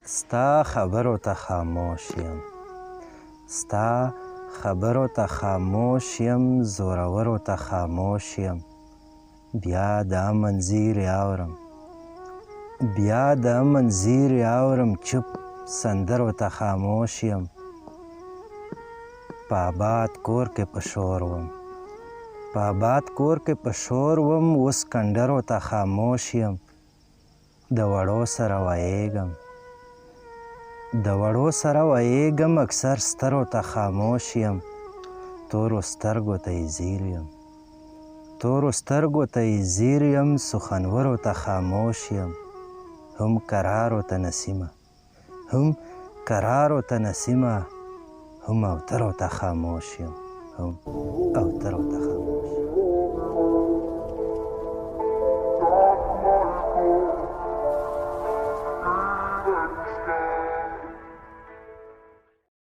ستا خبرو ته خاموش یم، ستا خبرو ته خاموش یم، زورورو ته خاموش یم. بیا د امن زیری اورم، بیا د امن زیری اورم، چپ سندرو ته خاموش یم. په آباد کور کې په شور وم، په آباد کور کې په شور وم، اوس کنډرو ته خاموش یم. د وړو سره ویېږم، د وړو سره ویېږم، اکثر سترو ته خاموش یم. تورو سترګو ته یې ځیر یم، تورو سترګو ته یې ځیر یم، سخنورو ته خاموش یم. هم کرارو ته نسیمه، هم کرارو ته نسیمه، هم اوترو ته خاموش یم، هم اوترو ته خاموش یم.